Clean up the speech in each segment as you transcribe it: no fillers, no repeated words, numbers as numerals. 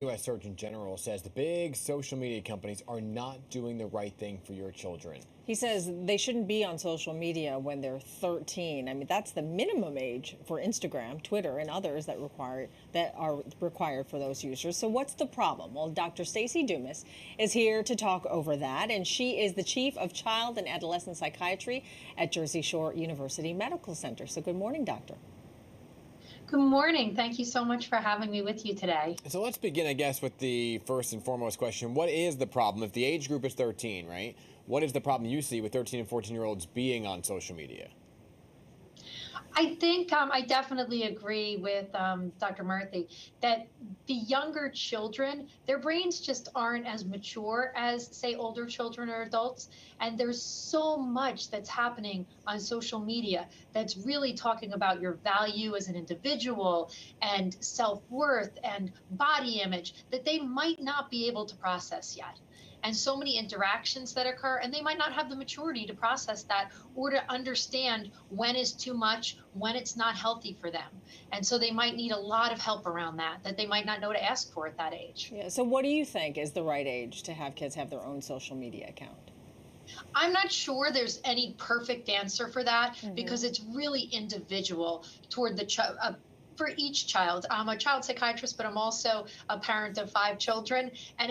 U.S. Surgeon General says the big social media companies are not doing the right thing for your children. He says they shouldn't be on social media when they're 13. I mean, that's the minimum age for Instagram, Twitter, and others that are required for those users. So what's the problem? Well, Dr. Stacey Dumas is here to talk over that, and she is the chief of child and adolescent psychiatry at Jersey Shore University Medical Center. So good morning, doctor. Good morning. Thank you so much for having me with you today. So let's begin, I guess, with the first and foremost question. What is the problem? If the age group is 13, right? What is the problem you see with 13 and 14-year-olds being on social media? I think I definitely agree with Dr. Murthy that the younger children, their brains just aren't as mature as, say, older children or adults. And there's so much that's happening on social media that's really talking about your value as an individual and self-worth and body image that they might not be able to process yet. And so many interactions that occur, and they might not have the maturity to process that or to understand when is too much, when it's not healthy for them. And so they might need a lot of help around that they might not know to ask for at that age. Yeah. So what do you think is the right age to have kids have their own social media account? I'm not sure there's any perfect answer for that because it's really individual toward the for each child. I'm a child psychiatrist, but I'm also a parent of 5 children, and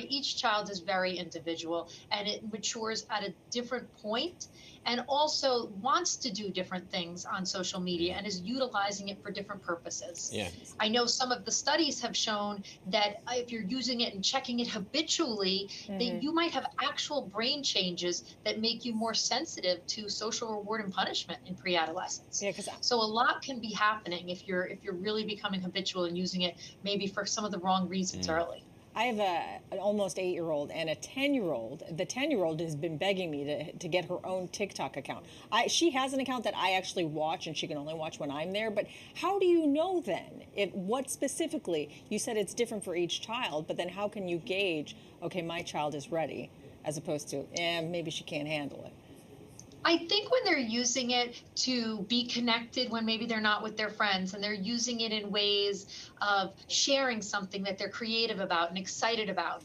each child is very individual, and it matures at a different point and also wants to do different things on social media and is utilizing it for different purposes. Yeah. I know some of the studies have shown that if you're using it and checking it habitually, then you might have actual brain changes that make you more sensitive to social reward and punishment in pre-adolescence. Yeah, so a lot can be happening if you're really becoming habitual and using it maybe for some of the wrong reasons early. I have an almost 8-year-old and a 10-year-old. The 10-year-old has been begging me to get her own TikTok account. She has an account that I actually watch, and she can only watch when I'm there. But how do you know then? What specifically? You said it's different for each child, but then how can you gauge, okay, my child is ready, as opposed to, maybe she can't handle it? I think when they're using it to be connected when maybe they're not with their friends and they're using it in ways of sharing something that they're creative about and excited about,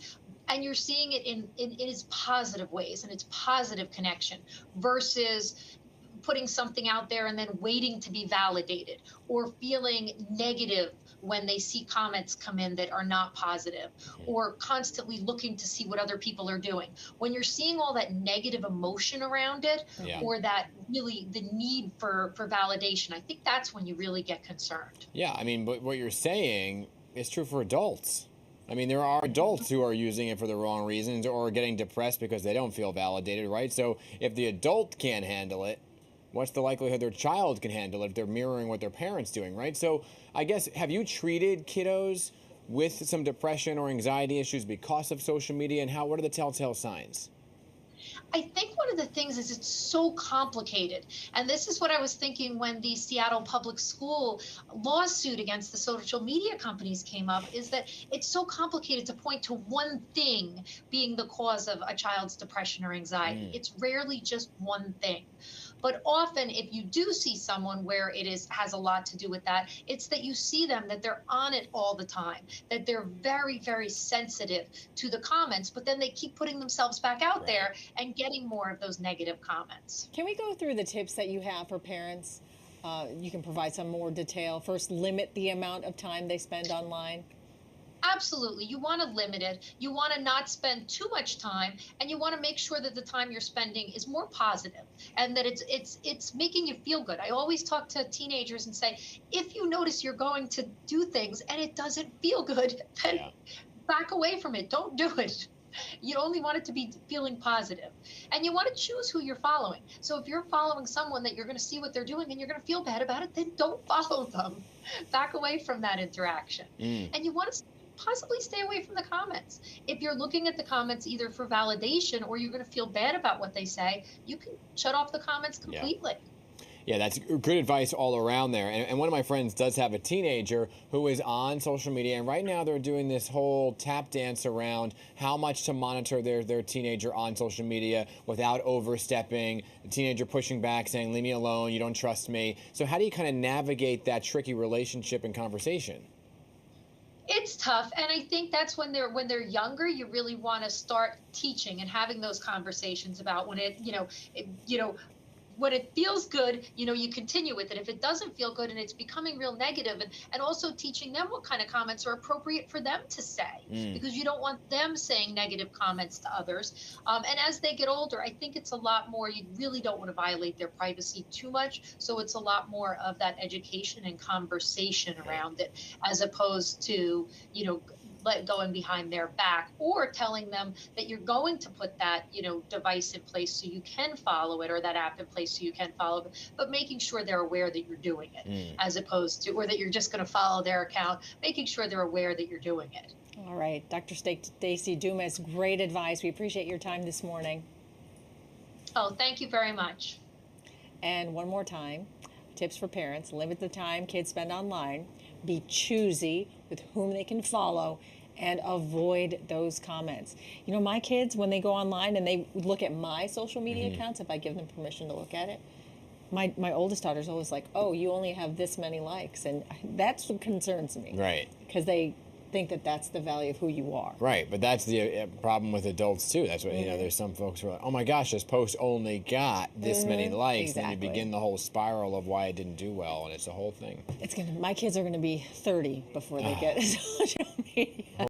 and you're seeing it in its positive ways and its positive connection versus putting something out there and then waiting to be validated or feeling negative when they see comments come in that are not positive or constantly looking to see what other people are doing. When you're seeing all that negative emotion around it or that really the need for validation, I think that's when you really get concerned. Yeah, I mean, but what you're saying is true for adults. I mean, there are adults who are using it for the wrong reasons or getting depressed because they don't feel validated, right? So if the adult can't handle it, what's the likelihood their child can handle it if they're mirroring what their parents doing, right? So I guess, have you treated kiddos with some depression or anxiety issues because of social media, and what are the telltale signs? I think one of the things is it's so complicated. And this is what I was thinking when the Seattle Public School lawsuit against the social media companies came up, is that it's so complicated to point to one thing being the cause of a child's depression or anxiety. It's rarely just one thing. But often if you do see someone where has a lot to do with that, it's that you see them, that they're on it all the time, that they're very, very sensitive to the comments, but then they keep putting themselves back out there and getting more of those negative comments. Can we go through the tips that you have for parents? You can provide some more detail. First, limit the amount of time they spend online. Absolutely. You want to limit it. You want to not spend too much time, and you want to make sure that the time you're spending is more positive and that it's making you feel good. I always talk to teenagers and say, if you notice you're going to do things and it doesn't feel good, then back away from it. Don't do it. You only want it to be feeling positive. And you want to choose who you're following. So if you're following someone that you're going to see what they're doing and you're going to feel bad about it, then don't follow them. Back away from that interaction. And you want to possibly stay away from the comments. If you're looking at the comments either for validation or you're going to feel bad about what they say, you can shut off the comments completely. Yeah, that's good advice all around there. And one of my friends does have a teenager who is on social media, and right now they're doing this whole tap dance around how much to monitor their teenager on social media without overstepping, the teenager pushing back, saying, leave me alone, you don't trust me. So how do you kind of navigate that tricky relationship and conversation? It's tough, and I think that's when they're younger, you really want to start teaching and having those conversations about when when it feels good, you continue with it. If it doesn't feel good and it's becoming real negative, and also teaching them what kind of comments are appropriate for them to say, because you don't want them saying negative comments to others. And as they get older, I think it's a lot more, you really don't want to violate their privacy too much. So it's a lot more of that education and conversation around it, as opposed to, going behind their back, or telling them that you're going to put that device in place so you can follow it, or that app in place so you can follow it, but making sure they're aware that you're doing it, as opposed to, or that you're just going to follow their account, making sure they're aware that you're doing it. All right, Dr. Stacey Dumas, great advice. We appreciate your time this morning. Oh, thank you very much. And one more time, tips for parents: limit the time kids spend online, be choosy with whom they can follow, and avoid those comments. My kids, when they go online and they look at my social media accounts, if I give them permission to look at it, my oldest daughter's always like, oh, you only have this many likes. And that's what concerns me. Right. Because they think that that's the value of who you are. Right, but that's the problem with adults too. That's what there's some folks who are like, oh my gosh, this post only got this many likes, Exactly. and you begin the whole spiral of why it didn't do well, and it's a whole thing. My kids are going to be 30 before they get social media.